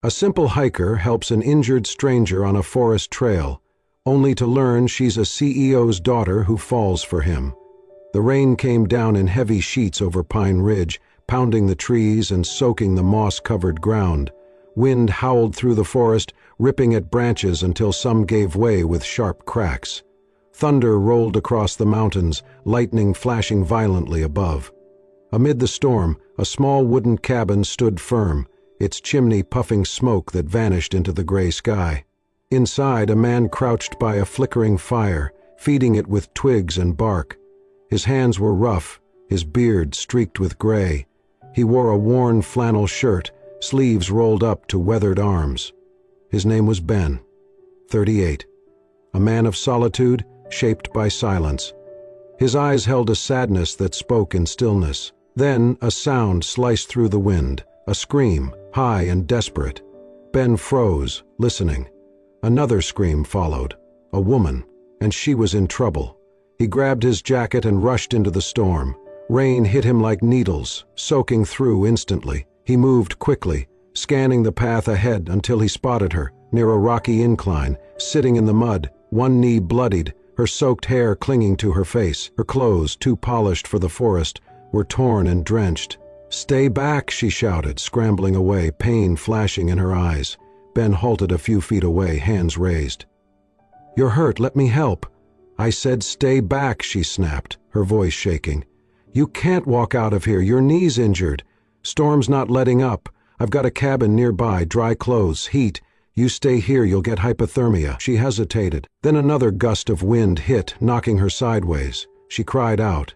A simple hiker helps an injured stranger on a forest trail, only to learn she's a CEO's daughter who falls for him. The rain came down in heavy sheets over Pine Ridge, pounding the trees and soaking the moss-covered ground. Wind howled through the forest, ripping at branches until some gave way with sharp cracks. Thunder rolled across the mountains, lightning flashing violently above. Amid the storm, a small wooden cabin stood firm, its chimney puffing smoke that vanished into the gray sky. Inside, a man crouched by a flickering fire, feeding it with twigs and bark. His hands were rough, his beard streaked with gray. He wore a worn flannel shirt, sleeves rolled up to weathered arms. His name was Ben, 38, a man of solitude, shaped by silence. His eyes held a sadness that spoke in stillness. Then a sound sliced through the wind, a scream, high and desperate. Ben froze, listening. Another scream followed, a woman, and she was in trouble. He grabbed his jacket and rushed into the storm. Rain hit him like needles, soaking through instantly. He moved quickly, scanning the path ahead until he spotted her, near a rocky incline, sitting in the mud, one knee bloodied, her soaked hair clinging to her face. Her clothes, too polished for the forest, were torn and drenched. "Stay back," she shouted, scrambling away, pain flashing in her eyes. Ben halted a few feet away, hands raised. "You're hurt, let me help." "I said stay back," she snapped, her voice shaking. "You can't walk out of here, your knee's injured. Storm's not letting up. I've got a cabin nearby, dry clothes, heat. You stay here, you'll get hypothermia." She hesitated. Then another gust of wind hit, knocking her sideways. She cried out.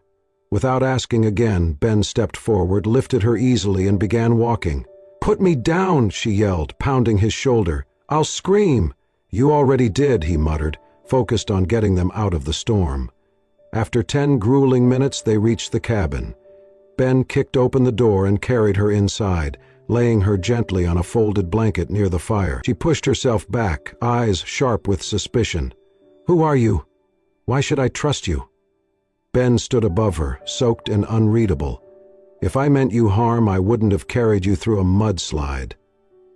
Without asking again, Ben stepped forward, lifted her easily, and began walking. "Put me down," she yelled, pounding his shoulder. "I'll scream." "You already did," he muttered, focused on getting them out of the storm. After 10 grueling minutes, they reached the cabin. Ben kicked open the door and carried her inside, laying her gently on a folded blanket near the fire. She pushed herself back, eyes sharp with suspicion. "Who are you? Why should I trust you?" Ben stood above her, soaked and unreadable. "If I meant you harm, I wouldn't have carried you through a mudslide."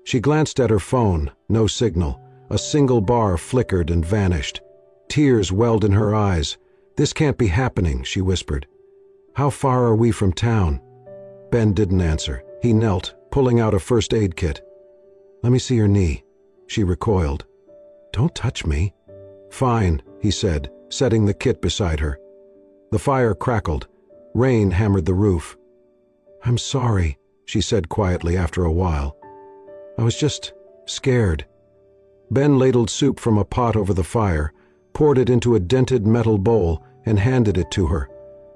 She glanced at her phone, no signal. A single bar flickered and vanished. Tears welled in her eyes. "This can't be happening," she whispered. "How far are we from town?" Ben didn't answer. He knelt, pulling out a first aid kit. "Let me see your knee." She recoiled. "Don't touch me." "Fine," he said, setting the kit beside her. The fire crackled. Rain hammered the roof. "I'm sorry," she said quietly after a while. "I was just scared." Ben ladled soup from a pot over the fire, poured it into a dented metal bowl, and handed it to her.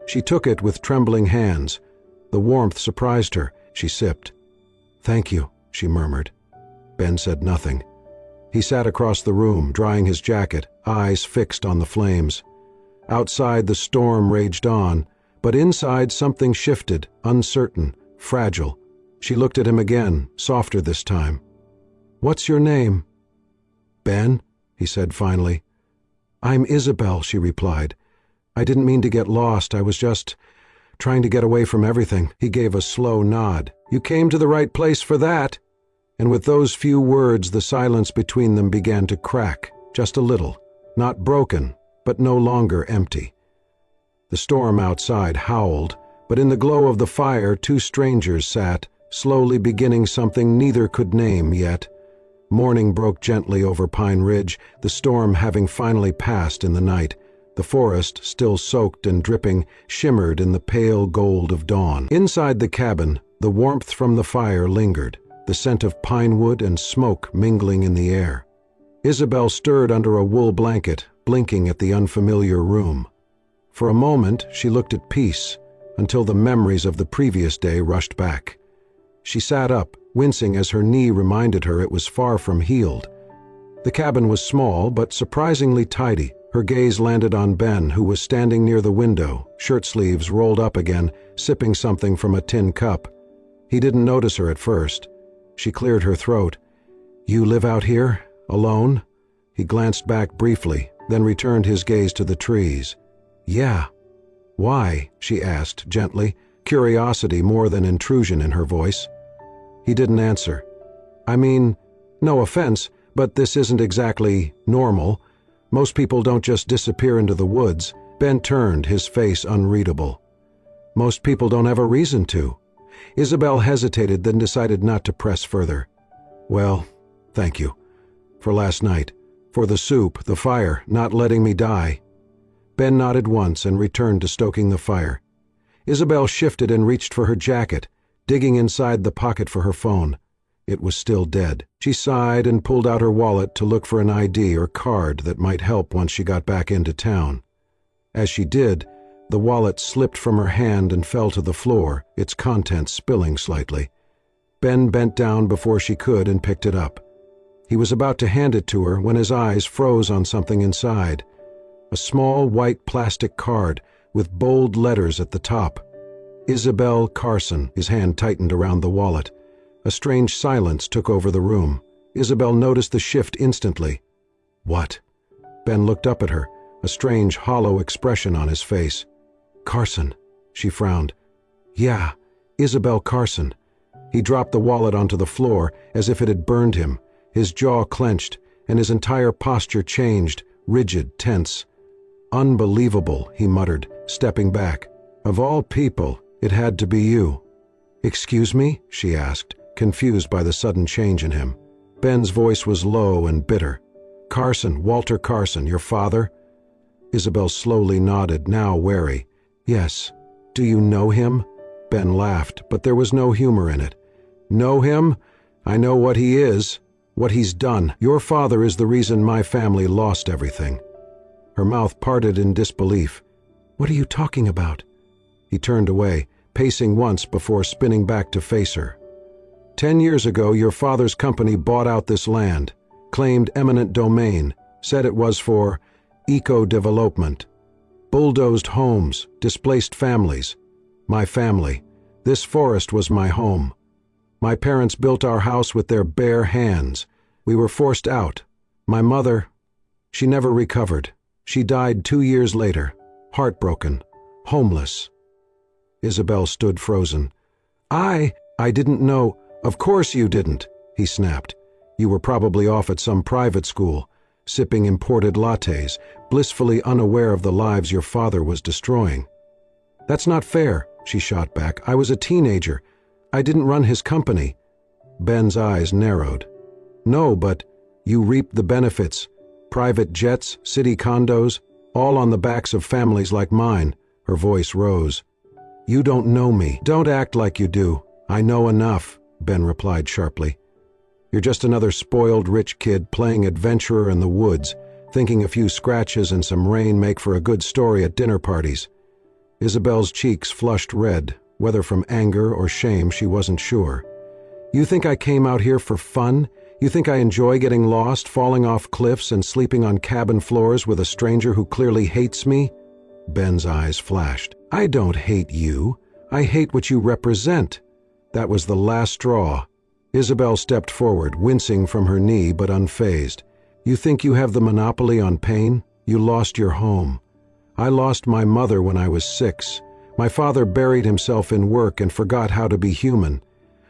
She took it with trembling hands. The warmth surprised her. She sipped. "Thank you," she murmured. Ben said nothing. He sat across the room, drying his jacket, eyes fixed on the flames. Outside, the storm raged on, but inside something shifted, uncertain, fragile. She looked at him again, softer this time. "What's your name?" "Ben," he said finally. "I'm Isabel," she replied. "I didn't mean to get lost. I was just trying to get away from everything." He gave a slow nod. "You came to the right place for that." And with those few words, the silence between them began to crack, just a little, not broken, but no longer empty. The storm outside howled, but in the glow of the fire, 2 strangers sat, slowly beginning something neither could name yet. Morning broke gently over Pine Ridge, the storm having finally passed in the night. The forest, still soaked and dripping, shimmered in the pale gold of dawn. Inside the cabin, the warmth from the fire lingered, the scent of pine wood and smoke mingling in the air. Isabel stirred under a wool blanket, blinking at the unfamiliar room. For a moment, she looked at peace, until the memories of the previous day rushed back. She sat up, wincing as her knee reminded her it was far from healed. The cabin was small, but surprisingly tidy. Her gaze landed on Ben, who was standing near the window, shirt sleeves rolled up again, sipping something from a tin cup. He didn't notice her at first. She cleared her throat. "You live out here? Alone?" He glanced back briefly, then returned his gaze to the trees. "Yeah." "Why?" she asked gently, curiosity more than intrusion in her voice. He didn't answer. "I mean, No offense, but this isn't exactly normal. Most people don't just disappear into the woods. Ben turned, his face unreadable. Most people don't have a reason to. Isabel hesitated, then decided not to press further. Well, thank you. For last night. For the soup, the fire, not letting me die. Ben nodded once and returned to stoking the fire. Isabel shifted and reached for her jacket, digging inside the pocket for her phone. It was still dead. She sighed and pulled out her wallet to look for an ID or card that might help once she got back into town. As she did, the wallet slipped from her hand and fell to the floor, its contents spilling slightly. Ben bent down before she could and picked it up. He was about to hand it to her when his eyes froze on something inside. A small white plastic card with bold letters at the top. Isabel Carson. His hand tightened around the wallet. A strange silence took over the room. Isabel noticed the shift instantly. What? Ben looked up at her, a strange, hollow expression on his face. Carson, she frowned. Yeah, Isabel Carson. He dropped the wallet onto the floor as if it had burned him. His jaw clenched, and his entire posture changed, rigid, tense. Unbelievable, he muttered, stepping back. Of all people, it had to be you. Excuse me? She asked, confused by the sudden change in him. Ben's voice was low and bitter. Carson, Walter Carson, your father? Isabel slowly nodded, now wary. Yes. Do you know him? Ben laughed, but there was no humor in it. Know him? I know what he is, what he's done. Your father is the reason my family lost everything. Her mouth parted in disbelief. What are you talking about? He turned away, pacing once before spinning back to face her. 10 years ago, your father's company bought out this land, claimed eminent domain, said it was for eco-development. Bulldozed homes, displaced families. My family. This forest was my home. My parents built our house with their bare hands. We were forced out. My mother, she never recovered. She died 2 years later, heartbroken, homeless. Isabel stood frozen. I didn't know. Of course you didn't, he snapped. You were probably off at some private school, sipping imported lattes, blissfully unaware of the lives your father was destroying. That's not fair, she shot back. I was a teenager. I didn't run his company. Ben's eyes narrowed. No, but you reaped the benefits. Private jets, city condos, all on the backs of families like mine. Her voice rose. You don't know me. Don't act like you do. I know enough, Ben replied sharply. You're just another spoiled rich kid playing adventurer in the woods, thinking a few scratches and some rain make for a good story at dinner parties. Isabel's cheeks flushed red, whether from anger or shame she wasn't sure. You think I came out here for fun? You think I enjoy getting lost, falling off cliffs, and sleeping on cabin floors with a stranger who clearly hates me? Ben's eyes flashed. I don't hate you. I hate what you represent. That was the last straw. Isabel stepped forward, wincing from her knee but unfazed. You think you have the monopoly on pain? You lost your home. I lost my mother when I was 6. My father buried himself in work and forgot how to be human.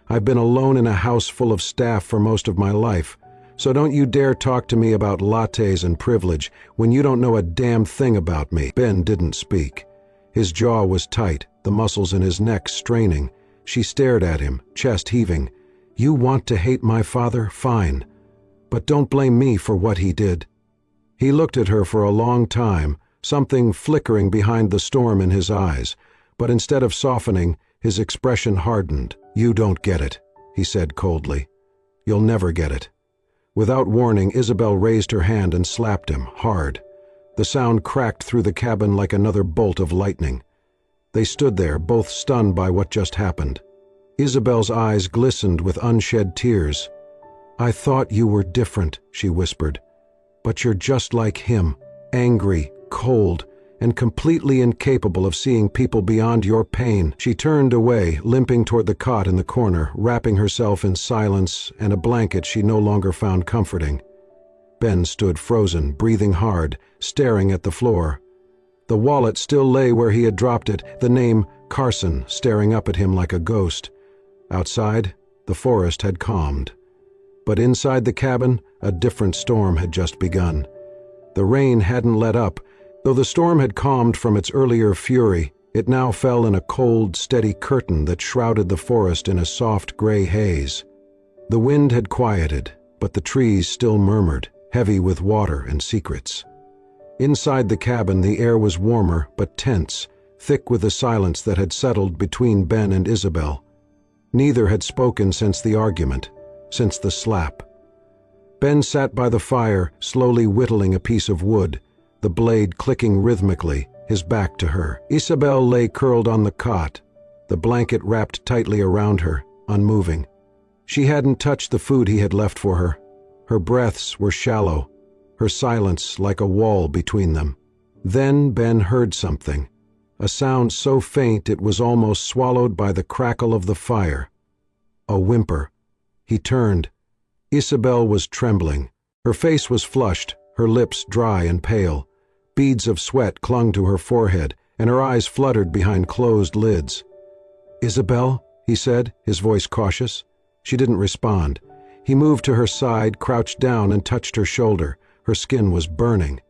I've been alone in a house full of staff for most of my life, so don't you dare talk to me about lattes and privilege when you don't know a damn thing about me. Ben didn't speak. His jaw was tight, the muscles in his neck straining. She stared at him, chest heaving. You want to hate my father? Fine. But don't blame me for what he did. He looked at her for a long time, something flickering behind the storm in his eyes, but instead of softening, his expression hardened. You don't get it, he said coldly. You'll never get it. Without warning, Isabel raised her hand and slapped him, hard. The sound cracked through the cabin like another bolt of lightning. They stood there, both stunned by what just happened. Isabel's eyes glistened with unshed tears. I thought you were different, she whispered. But you're just like him, angry, cold, and completely incapable of seeing people beyond your pain. She turned away, limping toward the cot in the corner, wrapping herself in silence and a blanket she no longer found comforting. Ben stood frozen, breathing hard, staring at the floor. The wallet still lay where he had dropped it, the name Carson staring up at him like a ghost. Outside, the forest had calmed. But inside the cabin, a different storm had just begun. The rain hadn't let up. Though the storm had calmed from its earlier fury, it now fell in a cold, steady curtain that shrouded the forest in a soft gray haze. The wind had quieted, but the trees still murmured, heavy with water and secrets. Inside the cabin, the air was warmer but tense, thick with the silence that had settled between Ben and Isabel. Neither had spoken since the argument, since the slap. Ben sat by the fire, slowly whittling a piece of wood, the blade clicking rhythmically, his back to her. Isabel lay curled on the cot, the blanket wrapped tightly around her, unmoving. She hadn't touched the food he had left for her. Her breaths were shallow, her silence like a wall between them. Then Ben heard something, a sound so faint it was almost swallowed by the crackle of the fire. A whimper. He turned. Isabel was trembling. Her face was flushed, her lips dry and pale. Beads of sweat clung to her forehead, and her eyes fluttered behind closed lids. "Isabel?" he said, his voice cautious. She didn't respond. He moved to her side, crouched down, and touched her shoulder. Her skin was burning.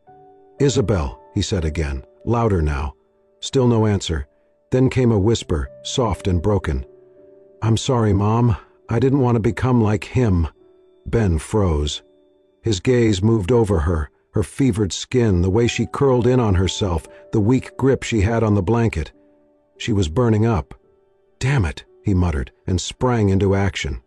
"Isabel," he said again, louder now. Still no answer. Then came a whisper, soft and broken. "I'm sorry, Mom. I didn't want to become like him." Ben froze. His gaze moved over her, her fevered skin, the way she curled in on herself, the weak grip she had on the blanket. She was burning up. "Damn it," he muttered, and sprang into action.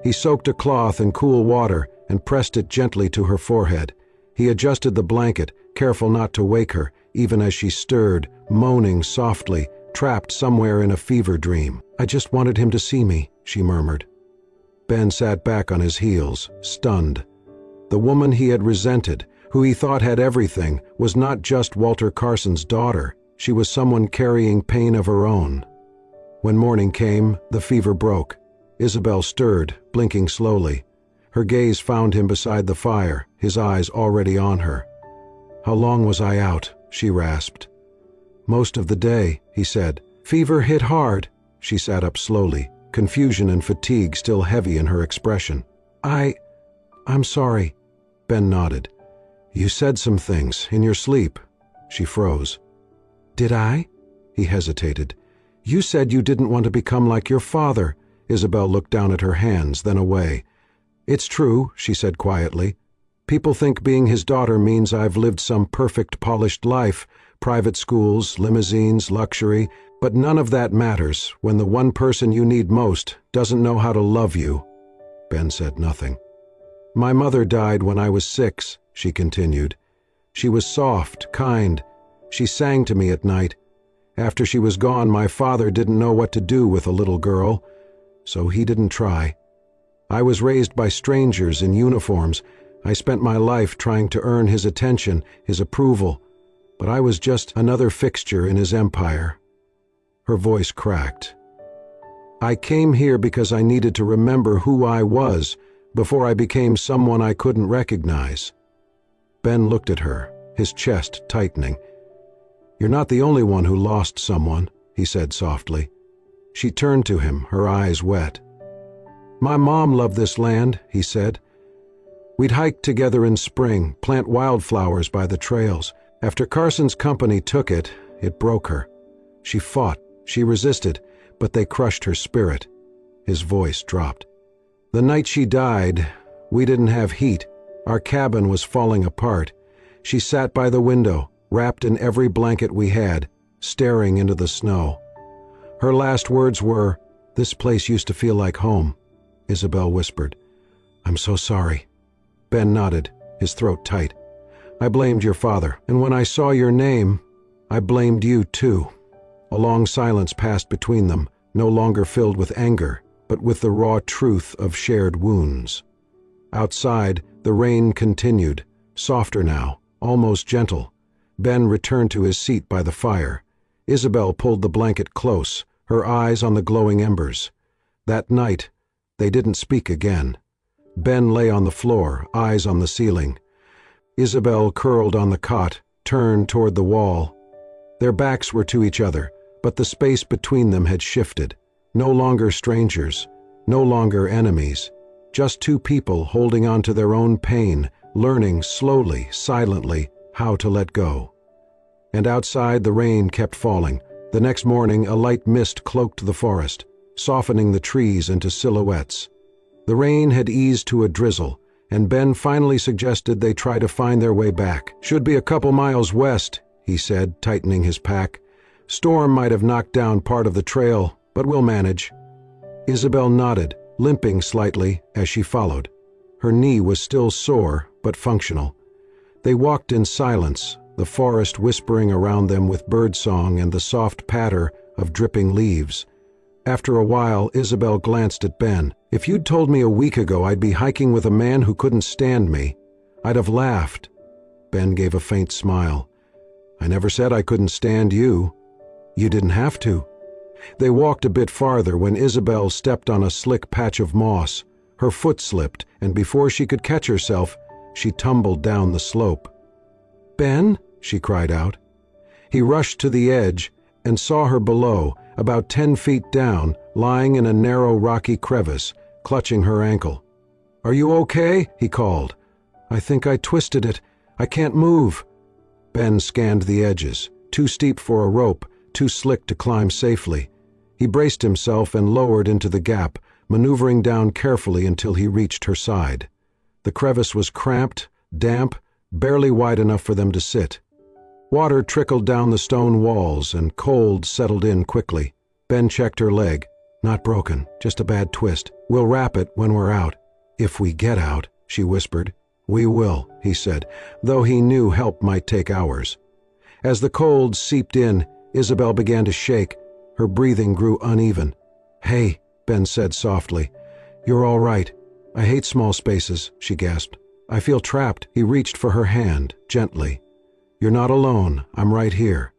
He soaked a cloth in cool water and pressed it gently to her forehead. He adjusted the blanket, careful not to wake her, even as she stirred, moaning softly, trapped somewhere in a fever dream. "I just wanted him to see me," she murmured. Ben sat back on his heels, stunned. The woman he had resented, who he thought had everything, was not just Walter Carson's daughter. She was someone carrying pain of her own. When morning came, the fever broke. Isabel stirred, blinking slowly. Her gaze found him beside the fire, his eyes already on her. "How long was I out?" she rasped. "Most of the day," he said. "Fever hit hard." She sat up slowly, confusion and fatigue still heavy in her expression. I'm sorry." Ben nodded. "You said some things in your sleep." She froze. "Did I?" He hesitated. "You said you didn't want to become like your father." Isabel looked down at her hands, then away. "It's true," she said quietly. "People think being his daughter means I've lived some perfect, polished life, private schools, limousines, luxury, but none of that matters when the one person you need most doesn't know how to love you." Ben said nothing. "My mother died when I was 6, she continued. "She was soft, kind. She sang to me at night. After she was gone, my father didn't know what to do with a little girl, so he didn't try. I was raised by strangers in uniforms. I spent my life trying to earn his attention, his approval, but I was just another fixture in his empire." Her voice cracked. "I came here because I needed to remember who I was before I became someone I couldn't recognize." Ben looked at her, his chest tightening. "You're not the only one who lost someone," he said softly. She turned to him, her eyes wet. "My mom loved this land," he said. "We'd hike together in spring, plant wildflowers by the trails. After Carson's company took it, it broke her. She fought, she resisted, but they crushed her spirit." His voice dropped. "The night she died, we didn't have heat. Our cabin was falling apart. She sat by the window, wrapped in every blanket we had, staring into the snow. Her last words were, 'This place used to feel like home.'" Isabel whispered, "I'm so sorry." Ben nodded, his throat tight. "I blamed your father, and when I saw your name, I blamed you too." A long silence passed between them, no longer filled with anger, but with the raw truth of shared wounds. Outside, the rain continued, softer now, almost gentle. Ben returned to his seat by the fire. Isabel pulled the blanket close, her eyes on the glowing embers. That night, they didn't speak again. Ben lay on the floor, eyes on the ceiling. Isabel curled on the cot, turned toward the wall. Their backs were to each other, but the space between them had shifted. No longer strangers, no longer enemies, Just two people holding on to their own pain, learning slowly, silently, how to let go. And outside, the rain kept falling. The next morning, a light mist cloaked the forest, softening the trees into silhouettes. The rain had eased to a drizzle, and Ben finally suggested they try to find their way back. "Should be a couple miles west," he said, tightening his pack. "Storm might have knocked down part of the trail, but we'll manage." Isabel nodded, limping slightly as she followed. Her knee was still sore, but functional. They walked in silence, the forest whispering around them with birdsong and the soft patter of dripping leaves. After a while, Isabel glanced at Ben. "If you'd told me a week ago I'd be hiking with a man who couldn't stand me, I'd have laughed." Ben gave a faint smile. "I never said I couldn't stand you. You didn't have to." They walked a bit farther when Isabel stepped on a slick patch of moss. Her foot slipped, and before she could catch herself, she tumbled down the slope. "Ben?" she cried out. He rushed to the edge and saw her below, about 10 feet down, lying in a narrow rocky crevice, clutching her ankle. "Are you okay?" he called. "I think I twisted it. I can't move." Ben scanned the edges, too steep for a rope, too slick to climb safely. He braced himself and lowered into the gap, maneuvering down carefully until he reached her side. The crevice was cramped, damp, barely wide enough for them to sit. Water trickled down the stone walls and cold settled in quickly. Ben checked her leg. "Not broken, just a bad twist. We'll wrap it when we're out." "If we get out," she whispered. "We will," he said, though he knew help might take hours. As the cold seeped in, Isabel began to shake. Her breathing grew uneven. "Hey," Ben said softly. "You're all right." "I hate small spaces," she gasped. "I feel trapped." He reached for her hand, gently. "You're not alone. I'm right here."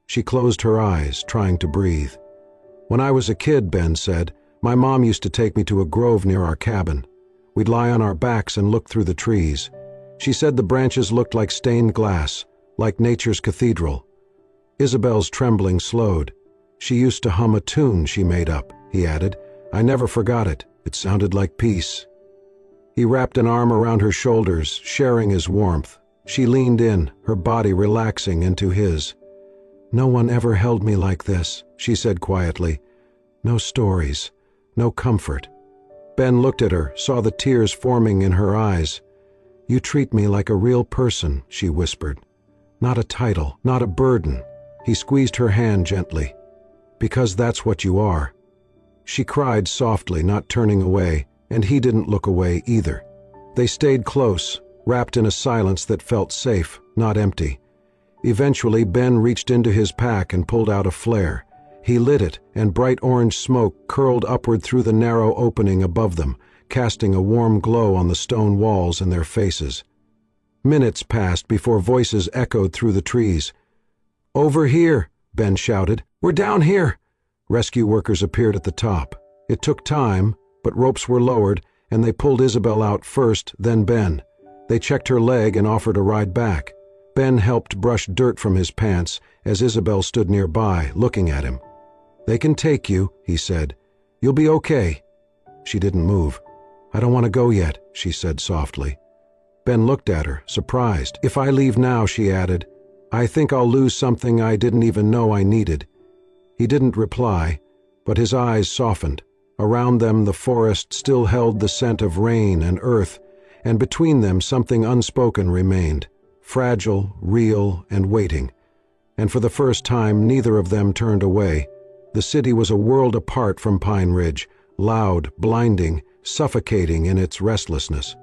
She closed her eyes, trying to breathe. "When I was a kid," Ben said, "my mom used to take me to a grove near our cabin. We'd lie on our backs and look through the trees. She said the branches looked like stained glass, like nature's cathedral." Isabel's trembling slowed. "She used to hum a tune she made up," he added. "I never forgot it. It sounded like peace." He wrapped an arm around her shoulders, sharing his warmth. She leaned in, her body relaxing into his. "No one ever held me like this," she said quietly. "No stories, no comfort." Ben looked at her, saw the tears forming in her eyes. "You treat me like a real person," she whispered. "Not a title, not a burden." He squeezed her hand gently. "Because that's what you are." She cried softly, not turning away, and he didn't look away either. They stayed close, wrapped in a silence that felt safe, not empty. Eventually, Ben reached into his pack and pulled out a flare. He lit it, and bright orange smoke curled upward through the narrow opening above them, casting a warm glow on the stone walls and their faces. Minutes passed before voices echoed through the trees. "Over here," Ben shouted. "We're down here." Rescue workers appeared at the top. It took time, but ropes were lowered, and they pulled Isabel out first, then Ben. They checked her leg and offered a ride back. Ben helped brush dirt from his pants as Isabel stood nearby, looking at him. "They can take you," he said. "You'll be okay." She didn't move. "I don't want to go yet," she said softly. Ben looked at her, surprised. "If I leave now," she added, "I think I'll lose something I didn't even know I needed." He didn't reply, but his eyes softened. Around them the forest still held the scent of rain and earth, and between them something unspoken remained, fragile, real, and waiting. And for the first time neither of them turned away. The city was a world apart from Pine Ridge, loud, blinding, suffocating in its restlessness.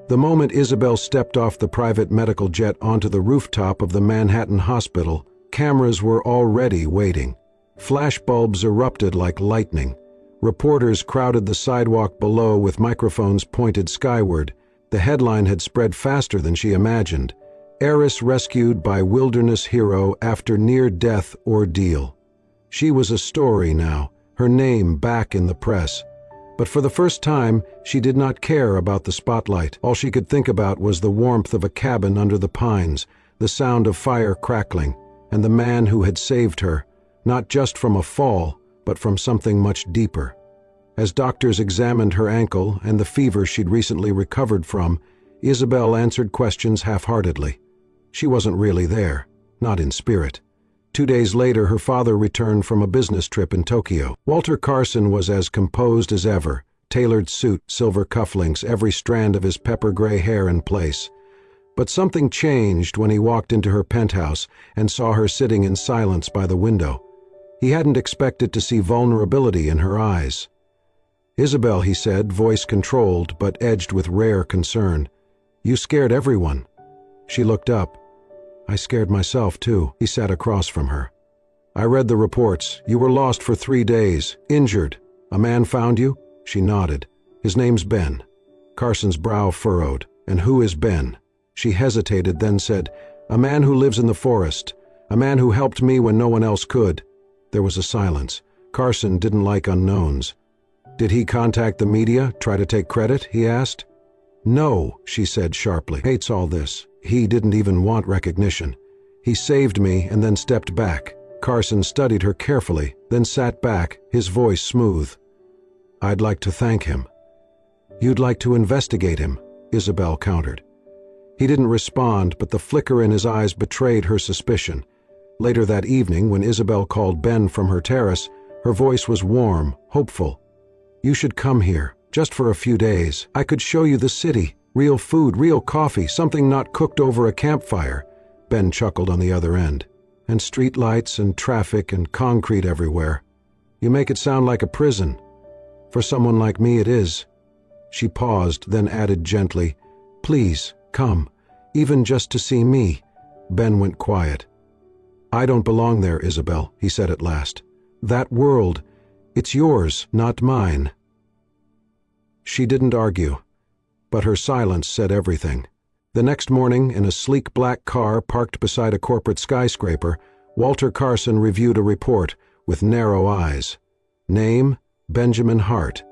The moment Isabel stepped off the private medical jet onto the rooftop of the Manhattan hospital, cameras were already waiting. Flashbulbs erupted like lightning. Reporters crowded the sidewalk below with microphones pointed skyward. The headline had spread faster than she imagined. "Heiress rescued by wilderness hero after near-death ordeal." She was a story now, her name back in the press. But for the first time, she did not care about the spotlight. All she could think about was the warmth of a cabin under the pines, the sound of fire crackling, and the man who had saved her, not just from a fall, but from something much deeper. As doctors examined her ankle and the fever she'd recently recovered from, Isabel answered questions half-heartedly. She wasn't really there, not in spirit. 2 days later, her father returned from a business trip in Tokyo. Walter Carson was as composed as ever, tailored suit, silver cufflinks, every strand of his pepper-gray hair in place. But something changed when he walked into her penthouse and saw her sitting in silence by the window. He hadn't expected to see vulnerability in her eyes. "Isabel," he said, voice controlled but edged with rare concern, "you scared everyone." She looked up. "I scared myself, too." He sat across from her. "I read the reports. You were lost for 3 days, injured. A man found you?" She nodded. "His name's Ben." Carson's brow furrowed. "And who is Ben?" She hesitated, then said, "A man who lives in the forest. A man who helped me when no one else could." There was a silence. Carson didn't like unknowns. "Did he contact the media, try to take credit?" he asked. "No," she said sharply. "Hates all this. He didn't even want recognition. He saved me and then stepped back." Carson studied her carefully, then sat back, his voice smooth. "I'd like to thank him." "You'd like to investigate him," Isabel countered. He didn't respond, but the flicker in his eyes betrayed her suspicion. Later that evening, when Isabel called Ben from her terrace, her voice was warm, hopeful. "You should come here, just for a few days. I could show you the city. Real food, real coffee, something not cooked over a campfire." Ben chuckled on the other end. "And street lights and traffic and concrete everywhere. You make it sound like a prison. For someone like me it is." She paused, then added gently, "Please, come, even just to see me." Ben went quiet. "I don't belong there, Isabel," he said at last. "That world, it's yours, not mine." She didn't argue, but her silence said everything. The next morning, in a sleek black car parked beside a corporate skyscraper, Walter Carson reviewed a report with narrow eyes. Name, Benjamin Hart.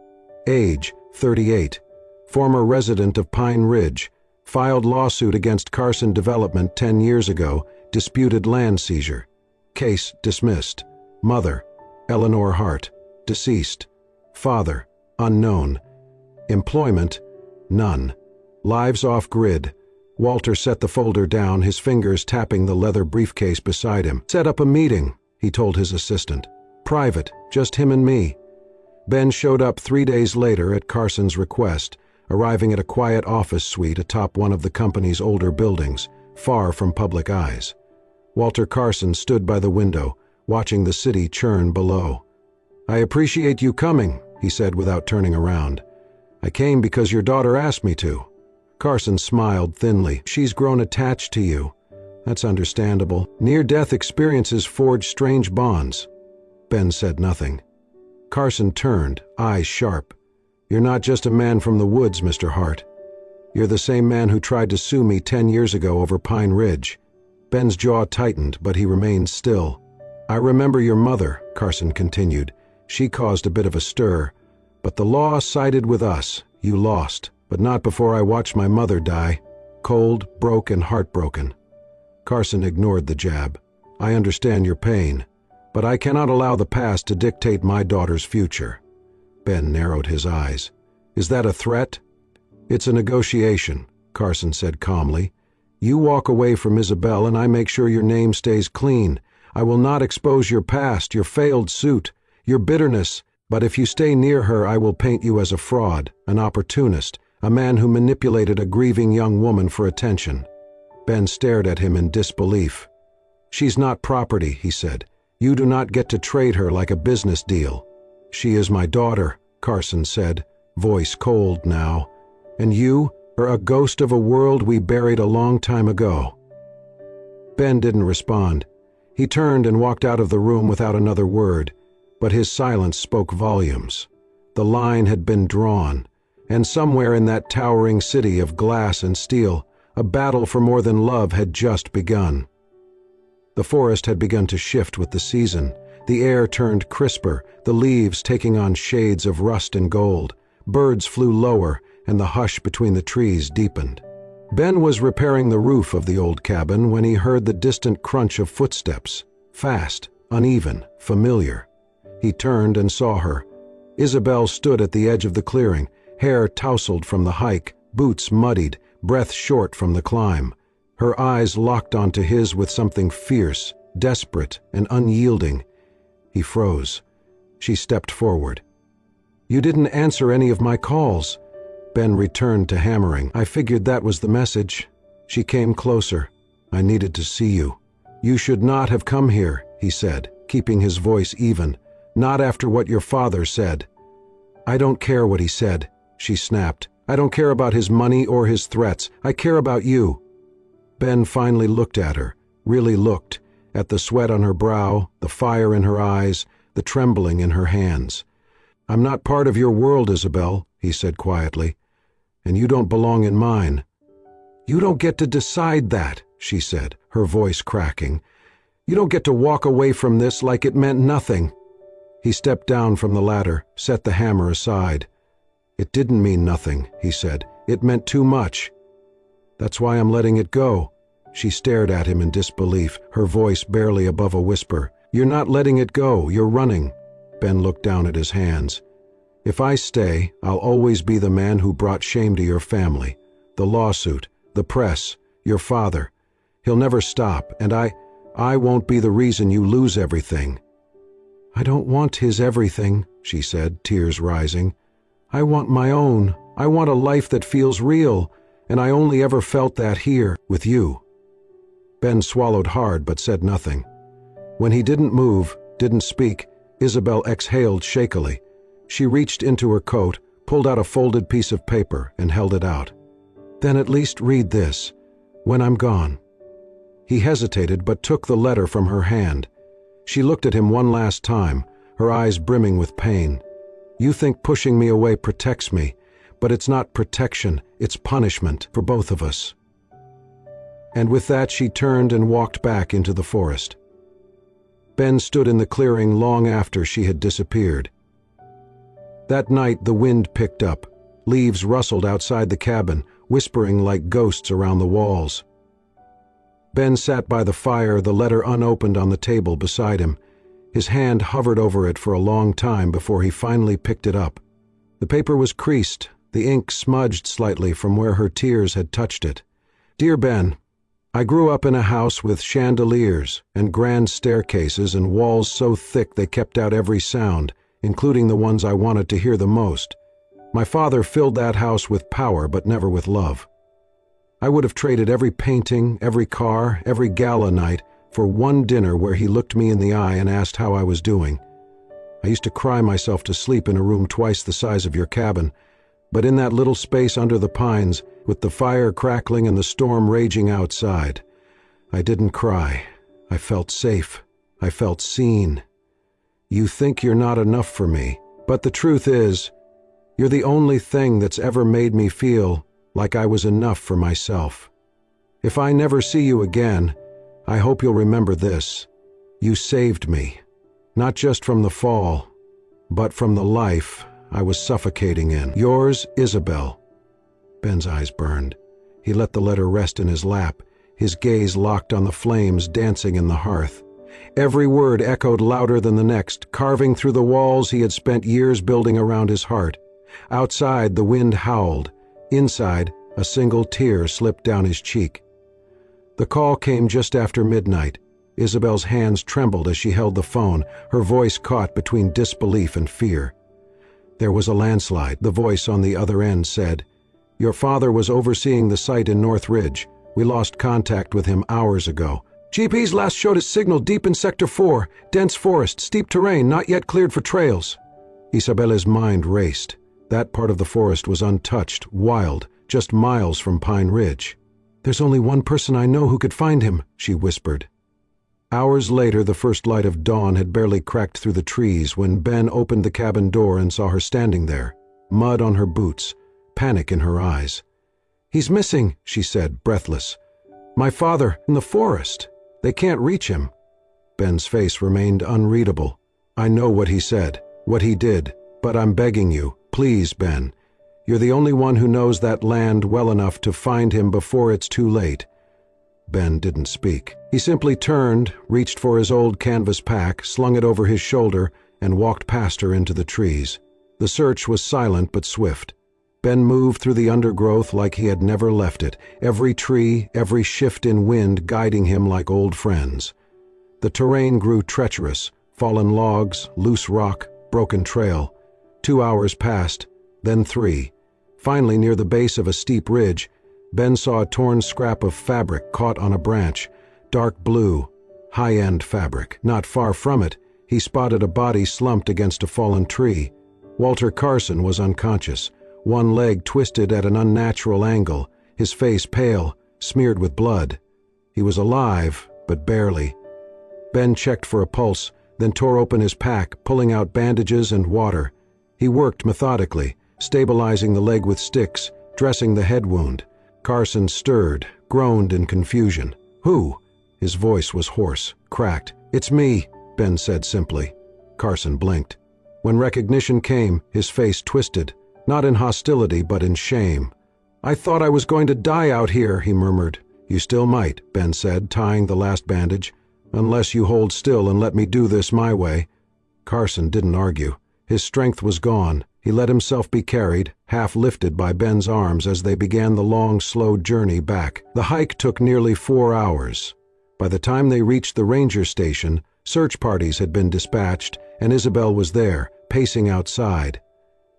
Age, 38. Former resident of Pine Ridge. Filed lawsuit against Carson Development 10 years ago, disputed land seizure. Case dismissed. Mother, Eleanor Hart. Deceased. Father, unknown. Employment, none. Lives off-grid. Walter set the folder down, his fingers tapping the leather briefcase beside him. "Set up a meeting," he told his assistant. "Private, just him and me." Ben showed up 3 days later at Carson's request, arriving at a quiet office suite atop one of the company's older buildings, far from public eyes. Walter Carson stood by the window, watching the city churn below. "I appreciate you coming," he said without turning around. "I came because your daughter asked me to." Carson smiled thinly. "She's grown attached to you." "That's understandable. Near-death experiences forge strange bonds." Ben said nothing. Carson turned, eyes sharp. "You're not just a man from the woods, Mr. Hart. You're the same man who tried to sue me 10 years ago over Pine Ridge." Ben's jaw tightened, but he remained still. "I remember your mother," Carson continued. "She caused a bit of a stir. But the law sided with us. You lost, but not before I watched my mother die. Cold, broke, and heartbroken." Carson ignored the jab. "I understand your pain, but I cannot allow the past to dictate my daughter's future." Ben narrowed his eyes. "Is that a threat?" "It's a negotiation," Carson said calmly. "You walk away from Isabel and I make sure your name stays clean. I will not expose your past, your failed suit, your bitterness, but if you stay near her I will paint you as a fraud, an opportunist, a man who manipulated a grieving young woman for attention." Ben stared at him in disbelief. "She's not property," he said. "You do not get to trade her like a business deal." "She is my daughter," Carson said, voice cold now. "And you are a ghost of a world we buried a long time ago." Ben didn't respond. He turned and walked out of the room without another word, but his silence spoke volumes. The line had been drawn, and somewhere in that towering city of glass and steel, a battle for more than love had just begun. The forest had begun to shift with the season. The air turned crisper, the leaves taking on shades of rust and gold. Birds flew lower, and the hush between the trees deepened. Ben was repairing the roof of the old cabin when he heard the distant crunch of footsteps. Fast, uneven, familiar. He turned and saw her. Isabel stood at the edge of the clearing, hair tousled from the hike, boots muddied, breath short from the climb. Her eyes locked onto his with something fierce, desperate, and unyielding. He froze. She stepped forward. "You didn't answer any of my calls." Ben returned to hammering. "I figured that was the message." She came closer. "I needed to see you." "You should not have come here," he said, keeping his voice even. "Not after what your father said." "I don't care what he said," she snapped. "I don't care about his money or his threats. I care about you." Ben finally looked at her, really looked, at the sweat on her brow, the fire in her eyes, the trembling in her hands. "I'm not part of your world, Isabel," he said quietly, "and you don't belong in mine." "You don't get to decide that," she said, her voice cracking. "You don't get to walk away from this like it meant nothing." He stepped down from the ladder, set the hammer aside. "It didn't mean nothing," he said. "It meant too much. That's why I'm letting it go." She stared at him in disbelief, her voice barely above a whisper. "You're not letting it go, you're running." Ben looked down at his hands. "If I stay, I'll always be the man who brought shame to your family. The lawsuit, the press, your father. He'll never stop, and I won't be the reason you lose everything." "I don't want his everything," she said, tears rising. "I want my own. I want a life that feels real, and I only ever felt that here, with you." Ben swallowed hard but said nothing. When he didn't move, didn't speak, Isabel exhaled shakily. She reached into her coat, pulled out a folded piece of paper, and held it out. "Then at least read this, when I'm gone." He hesitated but took the letter from her hand. She looked at him one last time, her eyes brimming with pain. "You think pushing me away protects me, but it's not protection, it's punishment for both of us." And with that she turned and walked back into the forest. Ben stood in the clearing long after she had disappeared. That night the wind picked up. Leaves rustled outside the cabin, whispering like ghosts around the walls. Ben sat by the fire, the letter unopened on the table beside him. His hand hovered over it for a long time before he finally picked it up. The paper was creased, the ink smudged slightly from where her tears had touched it. "Dear Ben, I grew up in a house with chandeliers and grand staircases and walls so thick they kept out every sound, including the ones I wanted to hear the most. My father filled that house with power but never with love. I would have traded every painting, every car, every gala night for one dinner where he looked me in the eye and asked how I was doing. I used to cry myself to sleep in a room twice the size of your cabin, but in that little space under the pines, with the fire crackling and the storm raging outside, I didn't cry. I felt safe. I felt seen. You think you're not enough for me, but the truth is, you're the only thing that's ever made me feel like I was enough for myself. If I never see you again, I hope you'll remember this. You saved me, not just from the fall, but from the life I was suffocating in. Yours, Isabel." Ben's eyes burned. He let the letter rest in his lap, his gaze locked on the flames dancing in the hearth. Every word echoed louder than the next, carving through the walls he had spent years building around his heart. Outside, the wind howled. Inside, a single tear slipped down his cheek. The call came just after midnight. Isabel's hands trembled as she held the phone, her voice caught between disbelief and fear. "There was a landslide," the voice on the other end said. "Your father was overseeing the site in North Ridge. We lost contact with him hours ago. GP's last showed his signal deep in Sector 4, dense forest, steep terrain, not yet cleared for trails." Isabela's mind raced. That part of the forest was untouched, wild, just miles from Pine Ridge. "There's only one person I know who could find him," she whispered. Hours later, the first light of dawn had barely cracked through the trees when Ben opened the cabin door and saw her standing there, mud on her boots, panic in her eyes. "He's missing," she said, breathless. "My father, in the forest. They can't reach him." Ben's face remained unreadable. "I know what he said, what he did, but I'm begging you, please, Ben. You're the only one who knows that land well enough to find him before it's too late." Ben didn't speak. He simply turned, reached for his old canvas pack, slung it over his shoulder, and walked past her into the trees. The search was silent but swift. Ben moved through the undergrowth like he had never left it, every tree, every shift in wind guiding him like old friends. The terrain grew treacherous, fallen logs, loose rock, broken trail. 2 hours passed, then 3. Finally, near the base of a steep ridge, Ben saw a torn scrap of fabric caught on a branch, dark blue, high-end fabric. Not far from it, he spotted a body slumped against a fallen tree. Walter Carson was unconscious, one leg twisted at an unnatural angle, his face pale, smeared with blood. He was alive, but barely. Ben checked for a pulse, then tore open his pack, pulling out bandages and water. He worked methodically, stabilizing the leg with sticks, dressing the head wound. Carson stirred, groaned in confusion. "Who?" His voice was hoarse, cracked. "It's me," Ben said simply. Carson blinked. When recognition came, his face twisted, not in hostility but in shame. "I thought I was going to die out here," he murmured. "You still might," Ben said, tying the last bandage. "Unless you hold still and let me do this my way." Carson didn't argue. His strength was gone. He let himself be carried, half lifted by Ben's arms as they began the long, slow journey back. The hike took nearly 4 hours. By the time they reached the ranger station, search parties had been dispatched, and Isabel was there, pacing outside.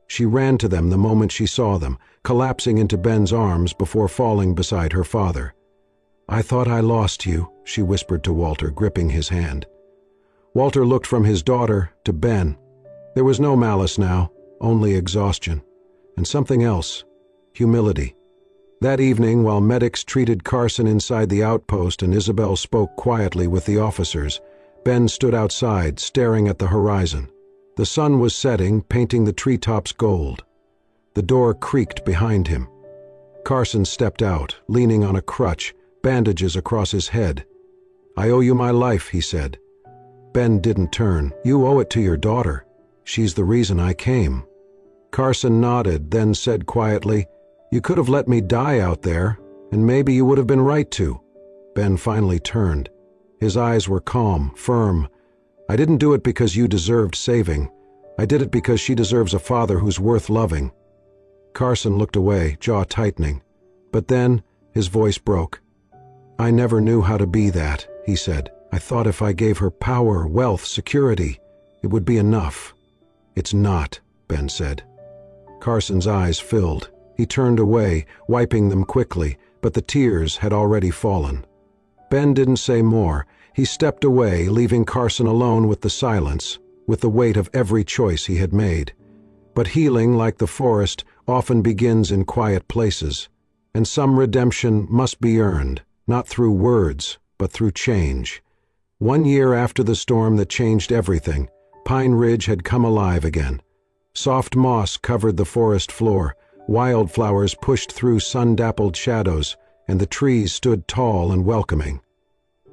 She ran to them the moment she saw them, collapsing into Ben's arms before falling beside her father. "I thought I lost you," she whispered to Walter, gripping his hand. Walter looked from his daughter to Ben. There was no malice now, only exhaustion. And something else, humility. That evening, while medics treated Carson inside the outpost and Isabel spoke quietly with the officers, Ben stood outside, staring at the horizon. The sun was setting, painting the treetops gold. The door creaked behind him. Carson stepped out, leaning on a crutch, bandages across his head. "I owe you my life," he said. Ben didn't turn. "You owe it to your daughter. She's the reason I came." Carson nodded, then said quietly, "You could have let me die out there, and maybe you would have been right to." Ben finally turned. His eyes were calm, firm. "I didn't do it because you deserved saving. I did it because she deserves a father who's worth loving." Carson looked away, jaw tightening. But then his voice broke. "I never knew how to be that," he said. "I thought if I gave her power, wealth, security, it would be enough." "It's not," Ben said. Carson's eyes filled. He turned away, wiping them quickly, but the tears had already fallen. Ben didn't say more. He stepped away, leaving Carson alone with the silence, with the weight of every choice he had made. But healing, like the forest, often begins in quiet places, and some redemption must be earned, not through words, but through change. 1 year after the storm that changed everything, Pine Ridge had come alive again. Soft moss covered the forest floor, wildflowers pushed through sun-dappled shadows, and the trees stood tall and welcoming.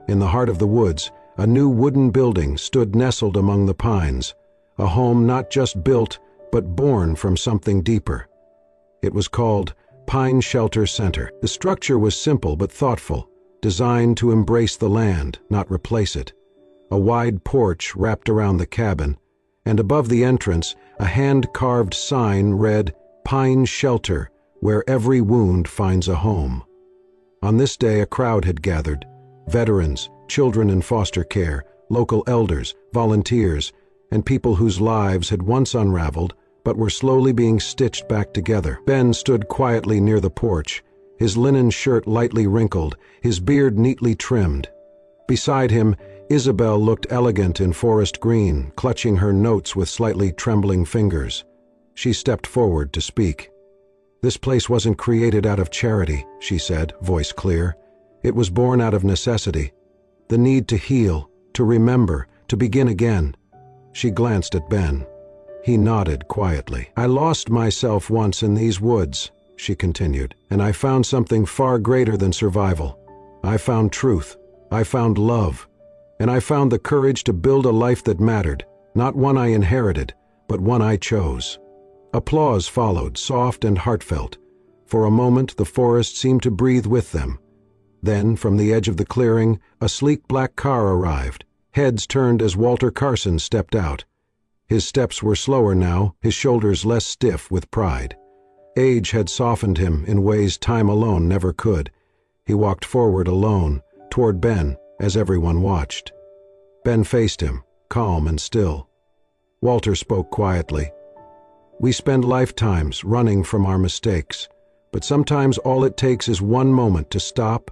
In the heart of the woods, a new wooden building stood nestled among the pines, a home not just built, but born from something deeper. It was called Pine Shelter Center. The structure was simple but thoughtful, designed to embrace the land, not replace it. A wide porch wrapped around the cabin, and above the entrance, a hand-carved sign read, "Pine Shelter, where every wound finds a home." On this day, a crowd had gathered. Veterans, children in foster care, local elders, volunteers, and people whose lives had once unraveled but were slowly being stitched back together. Ben stood quietly near the porch, his linen shirt lightly wrinkled, his beard neatly trimmed. Beside him, Isabel looked elegant in forest green, clutching her notes with slightly trembling fingers. She stepped forward to speak. "This place wasn't created out of charity," she said, voice clear. "It was born out of necessity. The need to heal, to remember, to begin again." She glanced at Ben. He nodded quietly. "I lost myself once in these woods," she continued, "and I found something far greater than survival. I found truth. I found love. And I found the courage to build a life that mattered, not one I inherited, but one I chose." Applause followed, soft and heartfelt. For a moment, the forest seemed to breathe with them. Then, from the edge of the clearing, a sleek black car arrived. Heads turned as Walter Carson stepped out. His steps were slower now, his shoulders less stiff with pride. Age had softened him in ways time alone never could. He walked forward alone, toward Ben, as everyone watched. Ben faced him, calm and still. Walter spoke quietly. "We spend lifetimes running from our mistakes, but sometimes all it takes is one moment to stop,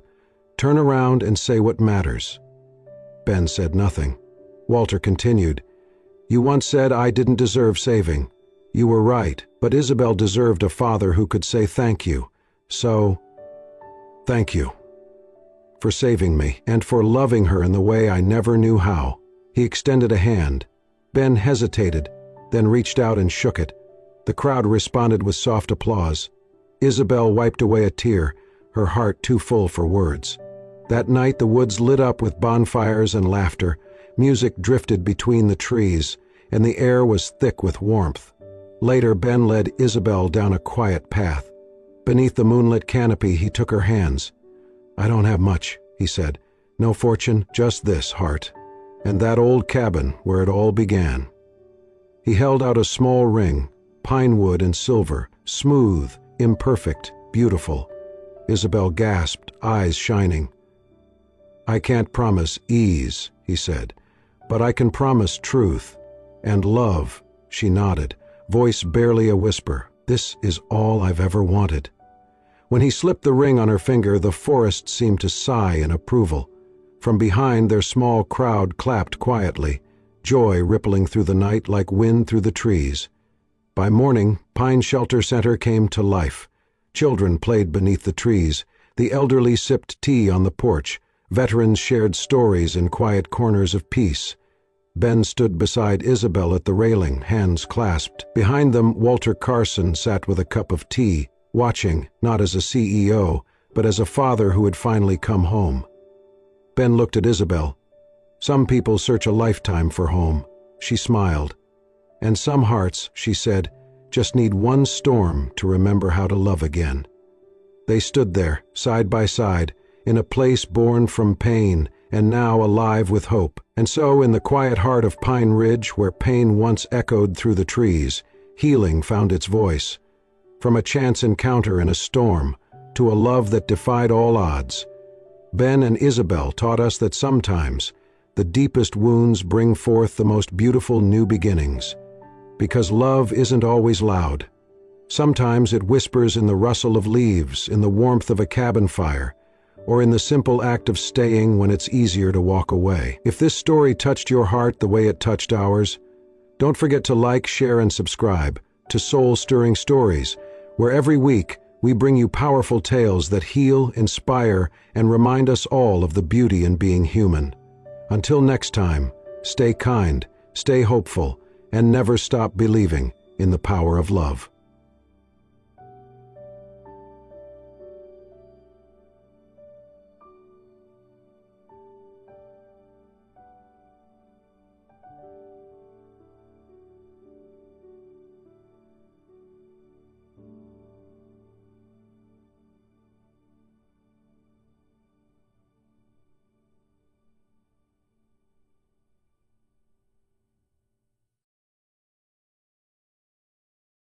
turn around and say what matters." Ben said nothing. Walter continued, "You once said I didn't deserve saving. You were right, but Isabel deserved a father who could say thank you. So, thank you for saving me and for loving her in the way I never knew how." He extended a hand. Ben hesitated, then reached out and shook it. The crowd responded with soft applause. Isabel wiped away a tear, her heart too full for words. That night the woods lit up with bonfires and laughter, music drifted between the trees, and the air was thick with warmth. Later Ben led Isabel down a quiet path. Beneath the moonlit canopy he took her hands. "I don't have much," he said. "No fortune, just this, heart. And that old cabin where it all began." He held out a small ring, pine wood and silver, smooth, imperfect, beautiful. Isabel gasped, eyes shining. "I can't promise ease," he said, "but I can promise truth and love." She nodded, voice barely a whisper. "This is all I've ever wanted." When he slipped the ring on her finger, the forest seemed to sigh in approval. From behind, their small crowd clapped quietly, joy rippling through the night like wind through the trees. By morning, Pine Shelter Center came to life. Children played beneath the trees. The elderly sipped tea on the porch. Veterans shared stories in quiet corners of peace. Ben stood beside Isabel at the railing, hands clasped. Behind them, Walter Carson sat with a cup of tea, watching, not as a CEO, but as a father who had finally come home. Ben looked at Isabel. "Some people search a lifetime for home." She smiled. "And some hearts," she said, "just need one storm to remember how to love again." They stood there, side by side, in a place born from pain and now alive with hope. And so, in the quiet heart of Pine Ridge, where pain once echoed through the trees, healing found its voice. From a chance encounter in a storm to a love that defied all odds, Ben and Isabel taught us that sometimes the deepest wounds bring forth the most beautiful new beginnings. Because love isn't always loud. Sometimes it whispers in the rustle of leaves, in the warmth of a cabin fire, or in the simple act of staying when it's easier to walk away. If this story touched your heart the way it touched ours, don't forget to like, share, and subscribe to Soul-Stirring Stories, where every week we bring you powerful tales that heal, inspire, and remind us all of the beauty in being human. Until next time, stay kind, stay hopeful, and never stop believing in the power of love.